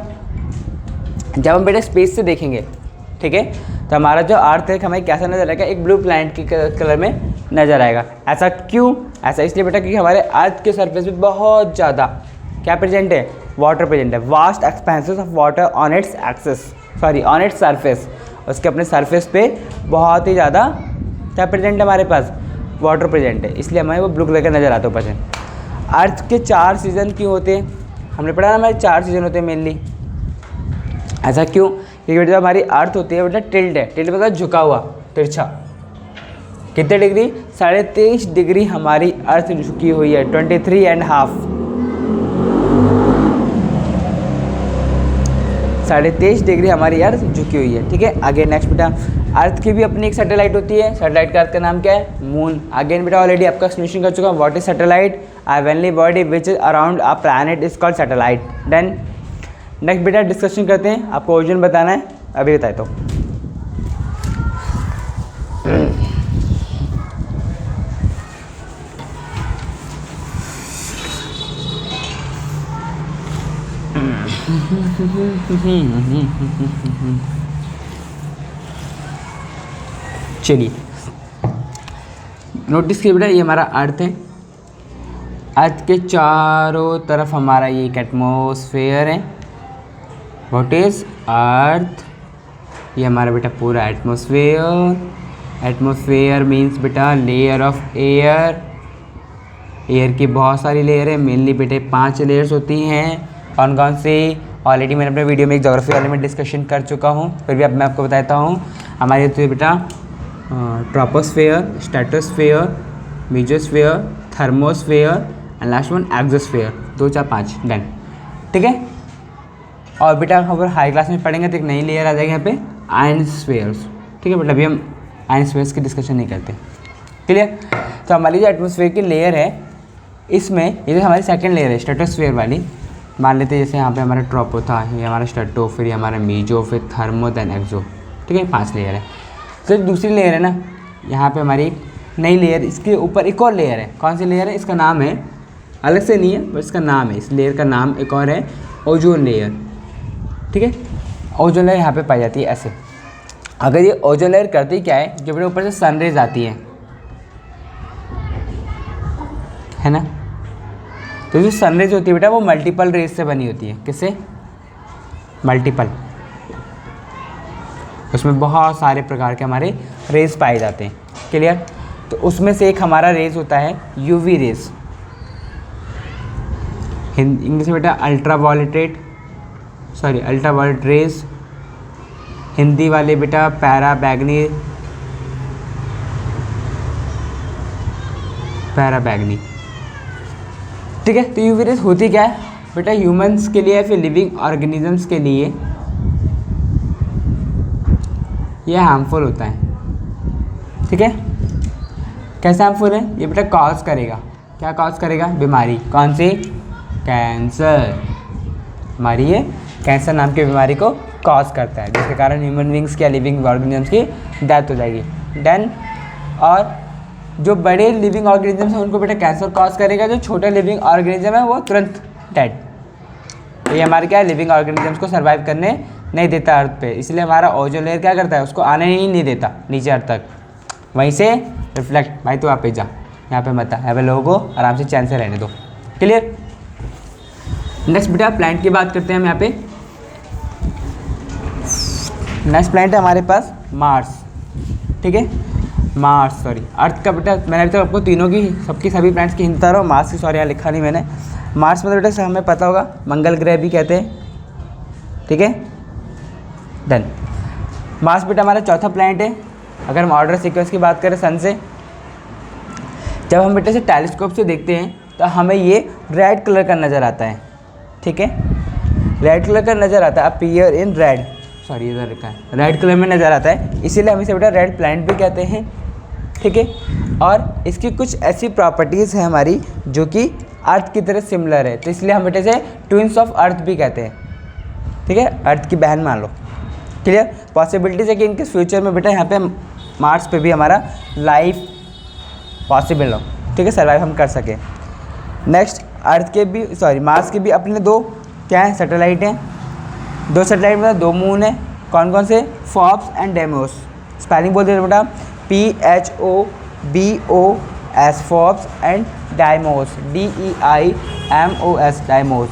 जब हम बेटा स्पेस से देखेंगे, ठीक है, तो हमारा जो अर्थ है हमें कैसा नजर आएगा, एक ब्लू प्लैनेट के कलर में नजर आएगा। ऐसा क्यों? ऐसा इसलिए बेटा क्योंकि हमारे अर्थ के सरफेस पे बहुत ज़्यादा क्या प्रेजेंट है, वाटर प्रेजेंट है। Vast expenses of water on its axis, sorry on its surface, उसके अपने सरफेस पे बहुत ही ज़्यादा क्या प्रेजेंट है, हमारे पास वाटर प्रेजेंट है, इसलिए हमें वो ब्लू कलर का नज़र आता है ऊपर से। अर्थ के 4 सीज़न क्यों होते हैं, हमने पढ़ा ना हमारे 4 सीज़न होते हैं मेनली। ऐसा क्यों? क्योंकि बेटा हमारी अर्थ होती है बेटा टिल्ट है, टिल्ट मतलब झुका हुआ, तिरछा। कितने डिग्री? 23.5 डिग्री हमारी अर्थ झुकी हुई है, 23.5, 23.5 डिग्री हमारी अर्थ झुकी हुई है, ठीक है। आगे नेक्स्ट बेटा, अर्थ की भी अपनी एक सैटेलाइट होती है, सैटेलाइट का अर्थ का नाम क्या है, मून। अगेन बेटा ऑलरेडी आपका एक्सप्लेनेशन कर चुका हूँ, what is satellite, a heavenly body which is around a planet is called satellite. Then next बेटा डिस्कशन करते हैं, आपको ओरिजिन बताना है, अभी बताए तो। चलिए नोटिस किए बेटा, ये हमारा अर्थ है, अर्थ के चारों तरफ हमारा ये एक एटमॉस्फेयर है। व्हाट इज अर्थ, ये हमारा बेटा पूरा एटमॉस्फेयर। एटमॉस्फेयर मीन्स बेटा लेयर ऑफ एयर, एयर की बहुत सारी लेयर है, मेनली बेटे 5 लेयर्स होती हैं। कौन कौन सी? ऑलरेडी मैंने अपने वीडियो में एक ज्योग्राफी वाले में डिस्कशन कर चुका हूँ, फिर भी अब मैं आपको बताता हूँ। हमारी होती है बेटा troposphere, stratosphere, mesosphere, thermosphere and last one exosphere, 2 4 5 done, ठीक है। और बेटा अगर हाई क्लास में पढ़ेंगे तो एक नई लेयर आ जाएगी यहाँ पे, आयनस्फेयर्स, ठीक है बेटा। अभी हम आयनस्फेयर्स की डिस्कशन नहीं करते, क्लियर। तो हमारी जो एटमॉस्फेयर की लेयर है, इसमें ये जो हमारी सेकंड लेयर है स्ट्रेटोस्फेयर वाली, मान लेते हैं जैसे यहाँ पे हमारा ट्रोपो था, ये हमारा स्ट्रेटो, फिर ये हमारा मीजो, फिर थर्मो, देन एक्सो, ठीक है, 5 लेयर है। तो दूसरी लेयर है ना, यहाँ पे हमारी नई लेयर, इसके ऊपर एक और लेयर है। कौन सी लेयर है? इसका नाम है, अलग से नहीं है बस इसका नाम है, इस लेयर का नाम एक और है ओजोन लेयर, ठीक है। ओजोन लेयर यहाँ पे पाई जाती है ऐसे। अगर ये ओजोन लेयर करती क्या है, जो बेटा ऊपर से सनरेज आती है ना, तो जो सनरेज होती है बेटा वो मल्टीपल रेज से बनी होती है। किससे? मल्टीपल, उसमें बहुत सारे प्रकार के हमारे रेज पाए जाते हैं, क्लियर। तो उसमें से एक हमारा रेज होता है यूवी रेज, इंग्लिश में बेटा अल्ट्रावायलेट रेज, हिंदी वाले बेटा पैराबैगनी, ठीक है। तो यूवी रेज होती क्या है बेटा, ह्यूमंस के लिए, फिर लिविंग ऑर्गेनिजम्स के लिए यह हार्मफुल होता है, ठीक है। कैसे हार्मफुल है ये बेटा? कॉज करेगा, क्या कॉज करेगा? बीमारी। कौन सी? कैंसर। हमारी ये कैंसर नाम की बीमारी को कॉज करता है, जिसके कारण ह्यूमन बींग्स की, लिविंग ऑर्गेनिजम्स की डेथ हो जाएगी। देन और जो बड़े लिविंग ऑर्गेनिज्म हैं उनको बेटा कैंसर कॉज करेगा, जो छोटे लिविंग ऑर्गेनिज्म है वो तुरंत डेड। ये हमारे क्या है, लिविंग ऑर्गेनिजम्स को सर्वाइव करने नहीं देता अर्थ पे, इसलिए हमारा ओजोन लेयर क्या करता है, उसको आने ही नहीं देता नीचे अर्थ तक, वहीं से रिफ्लेक्ट। भाई तो आप पे जा, यहाँ पे मत आ, यहाँ पे लोगों को आराम से चैन से रहने दो। क्लियर। नेक्स्ट बेटा प्लांट की बात करते हैं हम यहाँ पे। नेक्स्ट प्लांट है हमारे पास मार्स। ठीक है, मार्स सॉरी अर्थ का बेटा, मैंने अभी तक आपको तीनों की सबकी सभी प्लांट्स की हिंट बता रहा हूँ, मार्स की सॉरी यहाँ लिखा नहीं मैंने। मार्स मतलब बेटा हमें पता होगा मंगल ग्रह भी कहते हैं। ठीक है, डन। मार्स बेटा हमारा चौथा प्लैनेट है। अगर हम ऑर्डर सीक्वेंस की बात करें सन से, जब हम बेटे से टेलीस्कोप से देखते हैं तो हमें ये रेड कलर का नज़र आता है। ठीक है, रेड कलर का नज़र आता है, अपीयर इन रेड, सॉरी इधर लिखा है, रेड कलर में नज़र आता है, इसीलिए हम इसे बेटा रेड प्लैनेट भी कहते हैं। ठीक है, और इसकी कुछ ऐसी प्रॉपर्टीज़ हैं हमारी जो कि अर्थ की तरह सिमिलर है, तो इसलिए हम बेटे से ट्विंस ऑफ अर्थ भी कहते हैं। ठीक है, अर्थ की बहन मान लो। क्लियर। पॉसिबिलिटीज़ है कि इनके फ्यूचर में बेटा यहाँ पे मार्स पे भी हमारा लाइफ पॉसिबल हो। ठीक है, सर्वाइव हम कर सकें। नेक्स्ट अर्थ के भी सॉरी मार्स के भी अपने दो क्या हैं, सैटेलाइट हैं। दो सैटेलाइट मतलब दो मून है। कौन कौन से, फॉब्स एंड डेमोस। स्पेलिंग बोल देते बेटा, PHOBOS फॉब्स एंड डाइमोस, DEIMOS डाइमोस।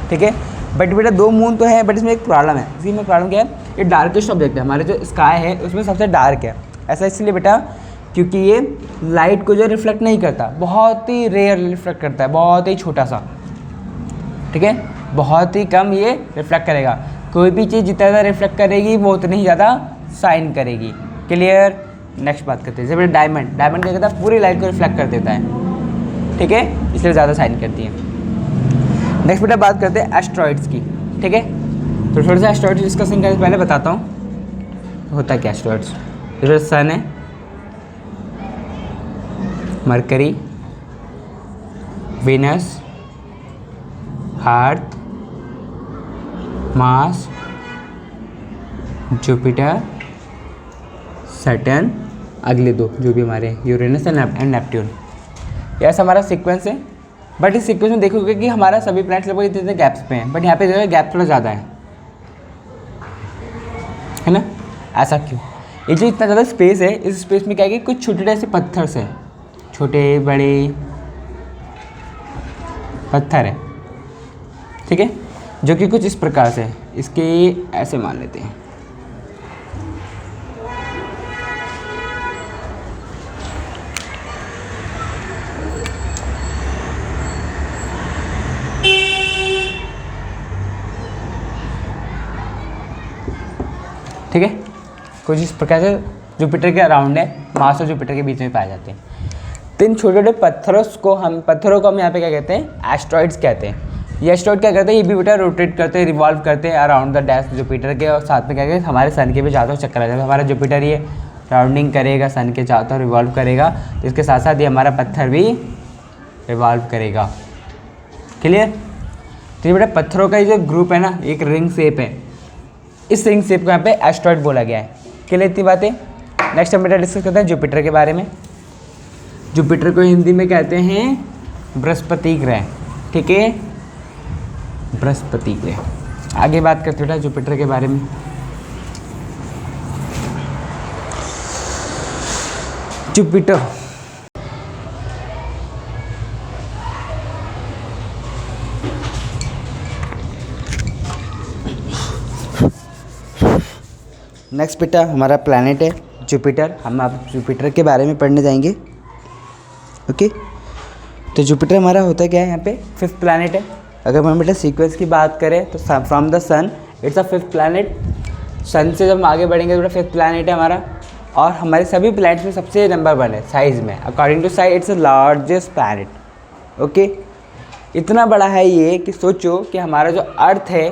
ठीक है, बट बेटा दो मून तो है, बट इसमें एक प्रॉब्लम है। इसी में प्रॉब्लम क्या है, ये डार्केस्ट ऑब्जेक्ट है, हमारे जो स्काई है उसमें सबसे डार्क है। ऐसा इसलिए बेटा क्योंकि ये लाइट को जो रिफ्लेक्ट नहीं करता, बहुत ही रेयर रिफ्लेक्ट करता है, बहुत ही छोटा सा। ठीक है, बहुत ही कम ये रिफ्लेक्ट करेगा। कोई भी चीज़ जितना ज़्यादा रिफ्लेक्ट करेगी वो उतनी ही ज़्यादा शाइन करेगी। क्लियर। नेक्स्ट बात करते हैं, जैसे बेटा डायमंड, डायमंड क्या करता है, पूरी लाइट को रिफ्लेक्ट कर देता है। ठीक है, इसलिए ज़्यादा शाइन करती है। नेक्स्ट बेटा बात करते हैं एस्ट्रॉइड्स की। ठीक है, तो थोड़ा सा एस्ट्रॉइड्स डिस्कशन करने से पहले बताता हूँ होता क्या एस्ट्रॉइड्स। जैसे सन है, Mercury, Venus, Earth, Mars, Jupiter, Saturn, अगले दो जो भी हमारे यूरेनस एंड नेपट्यून। ऐसा हमारा सीक्वेंस है। बट इस सीक्वेंस में देखोगे कि हमारा सभी प्लैनेट्स लगभग इतने गैप्स पे हैं, बट यहाँ पे जो है गैप थोड़ा ज़्यादा है ना। ऐसा क्यों, ये जो इतना ज़्यादा स्पेस है, इस स्पेस में क्या है कि कुछ छोटे ऐसे पत्थर से, छोटे बड़े पत्थर है। ठीक है, जो कि कुछ इस प्रकार से, इसके ऐसे मान लेते हैं। ठीक है, कुछ इस प्रकार से जुपिटर के अराउंड है, मार्स और जुपिटर के बीच में पाए जाते हैं। तो इन छोटे छोटे पत्थरों को हम यहाँ पे क्या कहते हैं, एस्ट्रॉइड्स कहते हैं। ये एस्ट्रॉइड क्या करते हैं, ये भी बेटा रोटेट करते हैं, रिवॉल्व करते हैं अराउंड द डैश जुपिटर के, और साथ में क्या कहते हैं हमारे सन के भी चारों चक्कर आ जाते हैं। हमारा जुपिटर ये राउंडिंग करेगा, सन के चारों रिवॉल्व करेगा, तो इसके साथ साथ ये हमारा पत्थर भी रिवॉल्व करेगा। क्लियर। तो ये बेटा पत्थरों का ये जो ग्रुप है ना, एक रिंग शेप है, इस रिंग शेप को यहाँ पे एस्ट्रॉइड बोला गया है। क्लियर इतनी बातें। नेक्स्ट हम बेटा डिस्कस करते हैं जुपिटर के बारे में। जुपिटर को हिंदी में कहते हैं बृहस्पति ग्रह। ठीक है, बृहस्पति ग्रह। आगे बात करते बेटा जुपिटर के बारे में। जुपिटर नेक्स्ट बेटा हमारा प्लैनेट है जुपिटर। हम अब जुपिटर के बारे में पढ़ने जाएंगे। ओके, तो जुपिटर हमारा होता क्या है, यहाँ पे 5th प्लैनेट है। अगर हम बेटा सीक्वेंस की बात करें तो from the sun it's a 5th planet. Sun से जब हम आगे बढ़ेंगे तो बेटा 5th प्लैनेट है हमारा, और हमारे सभी प्लैनेट्स में सबसे नंबर 1 है साइज़ में। According to size it's the largest planet. Okay, इतना बड़ा है ये कि सोचो कि हमारा जो अर्थ है,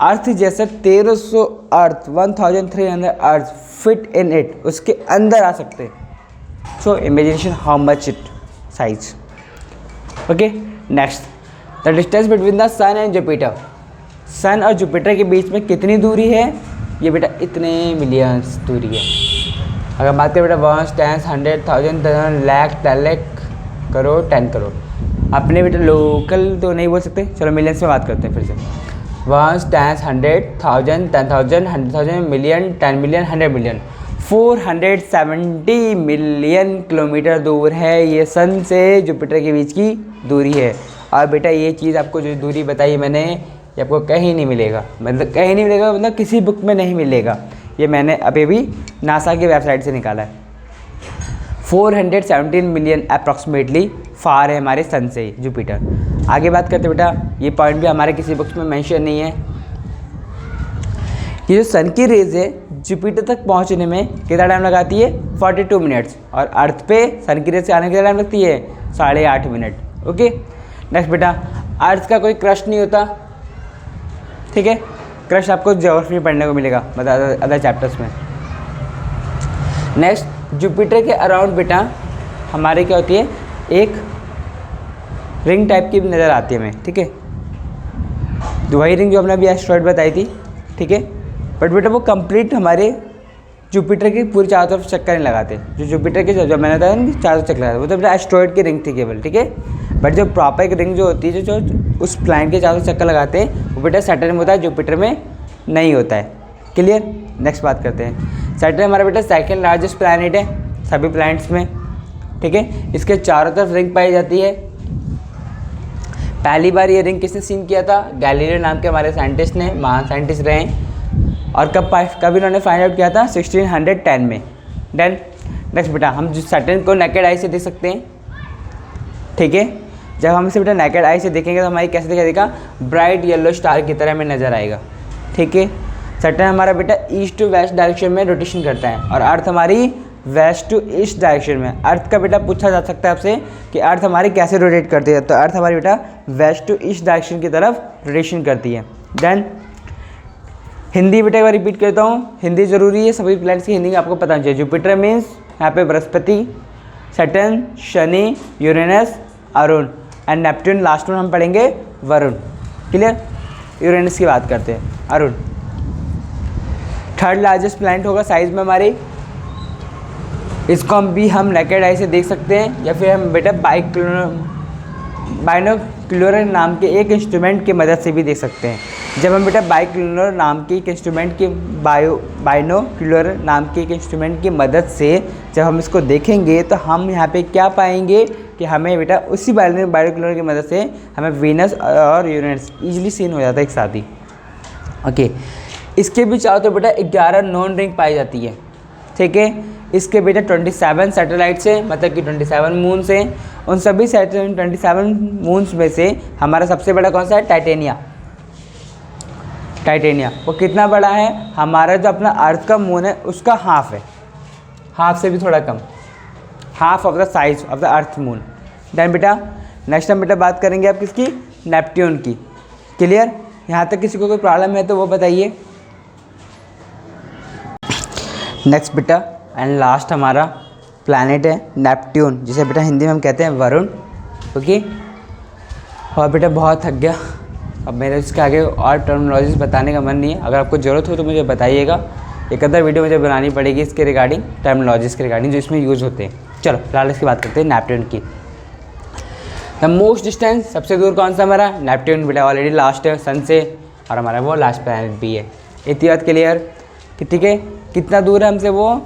अर्थ जैसे 1300 अर्थ 1300 अर्थ फिट इन इट, उसके अंदर आ सकते हैं। So imagination how much it size. Okay, next the distance between the sun and Jupiter. Sun और जुपिटर के बीच में कितनी दूरी है, ये बेटा इतने मिलियंस दूरी है। अगर बात करें बेटा 1 10 100 1000 10 लाख 10 लाख करोड़ 10 करोड़, अपने बेटा लोकल तो नहीं बोल सकते, चलो मिलियंस में बात करते हैं फिर से। 1 10 100 1000 10,000 100,000 million 10 million 100 million, 470 million kilometre दूर है ये सन से जुपिटर के बीच की दूरी है। और बेटा ये चीज़ आपको जो दूरी बताई मैंने, ये आपको कहीं नहीं मिलेगा, मतलब कहीं नहीं मिलेगा, मतलब किसी बुक में नहीं मिलेगा, ये मैंने अभी भी नासा की वेबसाइट से निकाला है। 417 मिलियन अप्रॉक्सीमेटली फार है हमारे सन से जुपिटर। आगे बात करते बेटा, ये पॉइंट भी हमारे किसी बुक्स में मेंशन नहीं है। ये जो सन की रेज है जुपिटर तक पहुंचने में कितना टाइम लगाती है, 42 मिनट्स, और अर्थ पे सन की रेज से आने के टाइम लगती है 8.5 मिनट। ओके, नेक्स्ट बेटा, अर्थ का कोई क्रस्ट नहीं होता, ठीक है, क्रस्ट आपको ज्योग्राफी में पढ़ने को मिलेगा, मतलब अदर चैप्टर्स में। नेक्स्ट, जुपिटर के अराउंड बेटा हमारे क्या होती है, एक रिंग टाइप की नज़र आती है हमें, ठीक है, वही रिंग जो हमने अभी एस्ट्रॉइड बताई थी, ठीक है, बट बेटा वो कंप्लीट हमारे जुपिटर के पूरी चारों तरफ चक्कर नहीं लगाते, जो जुपिटर के जो मैंने बताया ना चारों चक्कर लगाते, वो तो बेटा एस्ट्रॉइड की रिंग थी केवल, ठीक है, बट जो प्रॉपर एक रिंग जो होती है जो उस प्लैनेट के चारों चक्कर लगाते हैं वो बेटा सैटर्न में होता है, जुपिटर में नहीं होता है। क्लियर, नेक्स्ट बात करते हैं। सैटर्न हमारा बेटा सेकंड लार्जेस्ट प्लैनेट है सभी प्लैनेट्स में, ठीक है, इसके चारों तरफ रिंग पाई जाती है। पहली बार ये रिंग किसने सीन किया था, गैलीलियो नाम के हमारे साइंटिस्ट ने, महान साइंटिस्ट रहे हैं, और कब इन्होंने फाइंड आउट किया था, 1610 में। देन नेक्स्ट बेटा, हम जो सैटर्न को नेकेड आई से देख सकते हैं, ठीक है, जब हम इसे बेटा नेकेड आई से देखेंगे तो हमारी कैसे दिखाई देगा, ब्राइट येलो स्टार की तरह हमें नज़र आएगा, ठीक है। सैटर्न हमारा बेटा ईस्ट टू वेस्ट डायरेक्शन में रोटेशन करता है, और अर्थ हमारी वेस्ट टू ईस्ट डायरेक्शन में। अर्थ का बेटा पूछा जा सकता है आपसे कि अर्थ हमारी कैसे रोटेट करती है, तो अर्थ हमारी बेटा वेस्ट टू ईस्ट डायरेक्शन की तरफ रोटेशन करती है। देन हिंदी बेटा एक बार रिपीट करता हूँ, हिंदी ज़रूरी है, सभी प्लैनेट्स की हिंदी आपको पता चाहिए। जुपिटर मीन्स यहाँ पे Brihaspati, Saturn Shani, Uranus Arun, and Neptune last में हम पढ़ेंगे वरुण। क्लियर, यूरेनस की बात करते हैं, अरुण। थर्ड लार्जेस्ट प्लैनेट होगा साइज में हमारी, इसको हम भी हम नेकेड आई से देख सकते हैं, या फिर हम बेटा बाइनोक्यूलर नाम के एक इंस्ट्रूमेंट की मदद से भी देख सकते हैं। जब हम बेटा बाइनोक्यूलर नाम के एक इंस्ट्रूमेंट की बाइनोक्यूलर नाम के एक इंस्ट्रूमेंट की मदद से जब हम इसको देखेंगे तो हम यहाँ पे क्या पाएंगे कि हमें बेटा उसी बाइनोक्यूलर की मदद से हमें वीनस और यूरेनस ईजिली सीन हो जाता है एक साथ ही। ओके, इसके भी चारों तरफ बेटा 11 नॉन रिंग पाई जाती है, ठीक है। इसके बेटा 27 सैटेलाइट्स हैं, मतलब कि 27 मून्स हैं। उन सभी 27 मून्स में से हमारा सबसे बड़ा कौन सा है, टाइटेनिया। टाइटेनिया वो कितना बड़ा है, हमारा जो अपना अर्थ का मून है उसका हाफ है, हाफ से भी थोड़ा कम, half of the size of the earth moon. Then बेटा नेक्स्ट हम बेटा बात करेंगे आप किसकी, नेपट्टून की। क्लियर, यहाँ तक किसी को कोई प्रॉब्लम है तो वो बताइए। नेक्स्ट बेटा एंड लास्ट हमारा प्लैनेट है नेपट्टून, जिसे बेटा हिंदी में हम कहते हैं वरुण। ओके, और बेटा बहुत थक गया, अब मेरे इसके आगे और टर्मिनोलॉजीज बताने का मन नहीं है। अगर आपको ज़रूरत हो तो मुझे बताइएगा, एक अदर वीडियो मुझे बनानी पड़ेगी इसके रिगार्डिंग, टर्मिनोलॉजीज के रिगार्डिंग जो इसमें यूज़ होते हैं। चलो फिलहाल इसकी बात करते हैं नेपट्टून की। द मोस्ट डिस्टेंस, सबसे दूर कौन सा हमारा, नेपट्टून बेटा ऑलरेडी लास्ट है सन से, और हमारा वो लास्ट प्लैनेट भी है। इतनी बात क्लियर, ठीक है। कितना दूर है हमसे वो,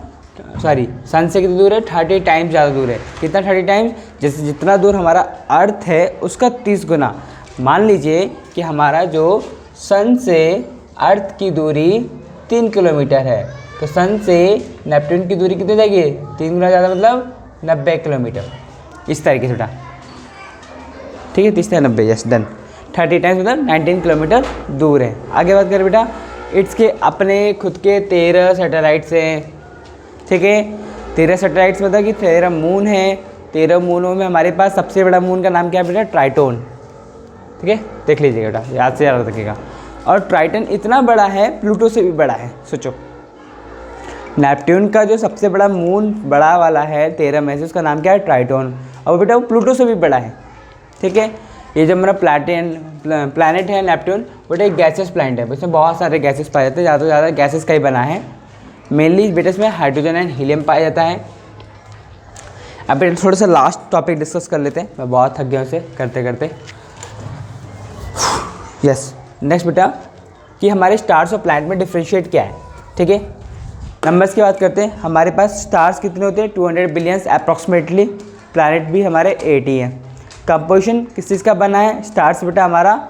सॉरी सन से कितना दूर है, 30 टाइम्स ज़्यादा दूर है। कितना 30 टाइम्स, जैसे जितना दूर हमारा अर्थ है उसका 30 गुना। मान लीजिए कि हमारा जो सन से अर्थ की दूरी 3 किलोमीटर है, तो सन से नेपट्टून की दूरी कितनी जाएगी, 3 गुना ज़्यादा, मतलब 90 किलोमीटर। इस तरीके से बेटा, ठीक है, 30 से 90, यस डन। 30 टाइम्स मतलब 19 किलोमीटर दूर है। आगे बात करें बेटा, इट्स के अपने खुद के 13 सैटेलाइट्स हैं, ठीक है। 13 सैटेलाइट्स मतलब कि 13 मून है। 13 मूनों में हमारे पास सबसे बड़ा मून का नाम क्या है बेटा, ट्राइटोन, ठीक है, देख लीजिएगा बेटा, याद से याद रखिएगा। और ट्राइटन इतना बड़ा है, प्लूटो से भी बड़ा है। सोचो, नेपट्टून का जो सबसे बड़ा मून बड़ा वाला है 13 में से, उसका नाम क्या है, ट्राइटोन, और बेटा वो प्लूटो से भी बड़ा है, ठीक है। ये जो हमारा प्लैनेट है नेपट्टून, बेटा एक गैसेस प्लैनेट है, उसमें बहुत सारे गैसेस पाए जाते हैं, ज़्यादा से ज़्यादा गैसेस का ही बना है। मेनली बेटा इसमें हाइड्रोजन एंड हीलियम पाया जाता है। अब बेटा थोड़ा सा लास्ट टॉपिक डिस्कस कर लेते हैं, मैं बहुत थक गया उसे करते करते। यस, नेक्स्ट बेटा कि हमारे स्टार्स और प्लैनेट में डिफ्रेंशिएट क्या है। ठीक है, नंबर्स की बात करते हैं। हमारे पास स्टार्स कितने होते हैं 200 बिलियंस अप्रॉक्सीमेटली, प्लैनेट भी हमारे 80 हैं। कंपोजिशन किस चीज़ का बना है, स्टार्स बेटा हमारा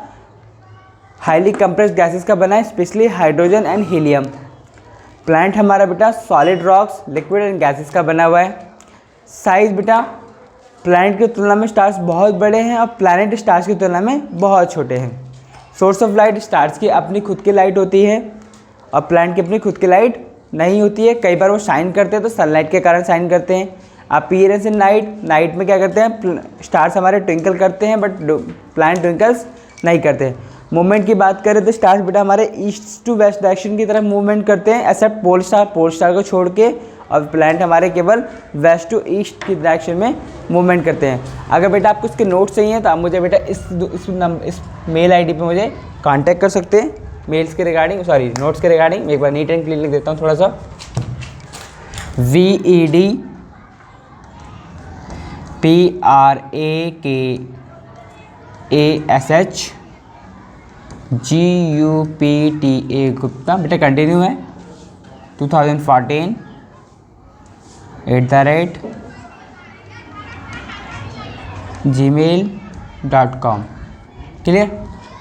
हाईली कंप्रेस्ड गैसेस का बना है, specially hydrogen and helium. Planet हमारा बेटा solid rocks, liquid and gases का बना हुआ है। साइज़ बेटा प्लैनेट की तुलना में स्टार्स बहुत बड़े हैं और प्लैनेट स्टार्स की तुलना में बहुत छोटे हैं। सोर्स ऑफ लाइट, स्टार्स की अपनी खुद की लाइट होती है और प्लैनेट की अपनी खुद की लाइट नहीं होती है। कई बार वो शाइन करते हैं तो सनलाइट के कारण शाइन करते हैं। अपीयरेंस इन नाइट, नाइट में क्या करते हैं स्टार्स हमारे ट्विंकल करते हैं बट प्लैनेट ट्विंकल्स नहीं करते। मूवमेंट की बात करें तो स्टार्स बेटा हमारे ईस्ट टू वेस्ट डायरेक्शन की तरफ मूवमेंट करते हैं एक्सेप्ट पोल स्टार को छोड़ के, और प्लैनेट हमारे केवल वेस्ट टू ईस्ट की डायरेक्शन में मूवमेंट करते हैं। अगर बेटा आपको इसके नोट्स चाहिए तो आप मुझे बेटा इस मेल आईडी पे मुझे कांटेक्ट कर सकते हैं मेल्स के रिगार्डिंग, सॉरी नोट्स के रिगार्डिंग। मैं एक बार नीट एंड क्लीन लिख देता हूँ थोड़ा सा, VEDPRAKASHGUPTA गुप्ता बेटा कंटिन्यू है 2014 @gmail.com। क्लियर,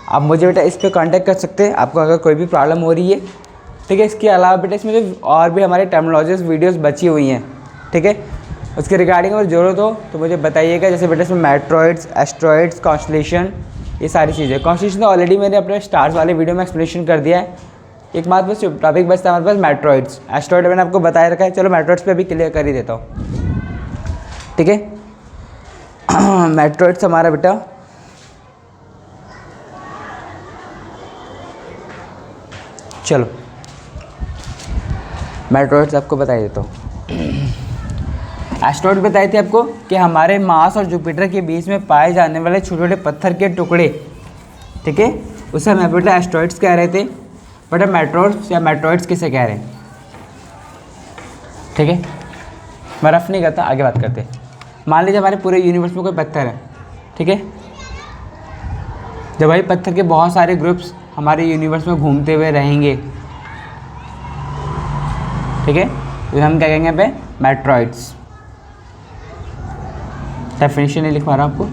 आप मुझे बेटा इस पर कांटेक्ट कर सकते हैं आपको अगर कोई भी प्रॉब्लम हो रही है। ठीक है, इसके अलावा बेटा इसमें जो और भी हमारे टर्मिनोलॉजीज वीडियोस बची हुई हैं, ठीक है, उसके रिगार्डिंग अगर ज़रूरत हो तो मुझे बताइएगा। जैसे बेटा इसमें मेट्रॉइड्स, एस्ट्रॉइड्स, कॉन्स्टलेशन, ये सारी चीज़ें। कॉन्स्टलेशन तो ऑलरेडी मैंने अपने स्टार्स वाले वीडियो में एक्सप्लेनेशन कर दिया है। एक बात बस टॉपिक बचता है हमारे पास मेट्रॉइड्स। एस्ट्रॉइड मैंने आपको बताया रखा है, चलो मेट्रॉइड्स पे भी क्लियर कर ही देता हूँ। ठीक है, मेट्रॉइड्स हमारा बेटा चलो मेट्रॉइड्स आपको बता देता हूँ। एस्ट्रॉइड बताए थे आपको कि हमारे मार्स और जुपिटर के बीच में पाए जाने वाले छोटे छोटे पत्थर के टुकड़े, ठीक है, उसे हम बेटा एस्ट्रॉइड्स कह रहे थे। बट मेट्रॉइड्स या मेट्रॉइड्स किसे कह रहे हैं, ठीक है, मैं रफ नहीं करता, आगे बात करते हैं। मान लीजिए हमारे पूरे यूनिवर्स में कोई पत्थर है, ठीक है, जब भाई पत्थर के बहुत सारे ग्रुप्स हमारे यूनिवर्स में घूमते हुए रहेंगे, ठीक है, तो हम क्या कहेंगे पे मेट्रॉइड्स। डेफिनेशन नहीं लिख पा रहा आपको।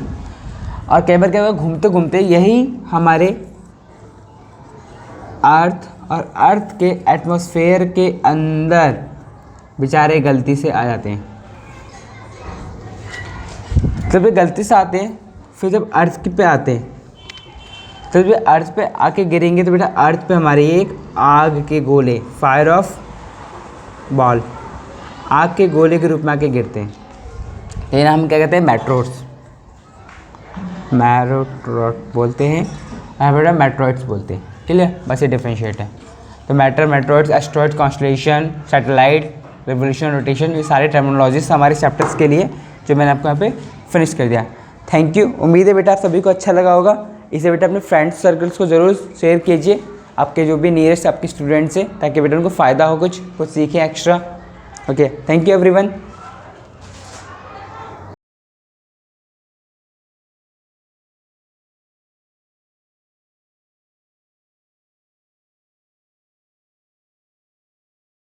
और कई बार क्या होगा, घूमते घूमते यही हमारे अर्थ और अर्थ के एटमॉस्फेयर के अंदर बेचारे गलती से आ जाते हैं। जब ये गलती से आते हैं, फिर जब अर्थ पे आते हैं, तो जब अर्थ पे आके गिरेंगे तो बेटा अर्थ पे हमारी एक आग के गोले, फायर ऑफ बॉल, आग के गोले के रूप में आके गिरते हैं। लेकिन हम क्या कहते हैं मेट्रॉइड्स, बोलते हैं, यहाँ बेटा मेट्रॉइड्स बोलते हैं। क्लियर, बस ये डिफरेंशिएट है। तो meteoroids, asteroids, constellation, satellite, revolution, rotation, ये सारे टर्मिनोलॉजीज हमारे चैप्टर्स के लिए जो मैंने आपको यहाँ पे फिनिश कर दिया। थैंक यू, उम्मीद है बेटा आप सभी को अच्छा लगा होगा। इसे बेटा अपने फ्रेंड्स सर्कल्स को ज़रूर शेयर कीजिए, आपके जो भी नियरेस्ट आपके स्टूडेंट्स हैं, ताकि बेटा उनको फ़ायदा हो, कुछ सीखें extra. Okay, thank you everyone.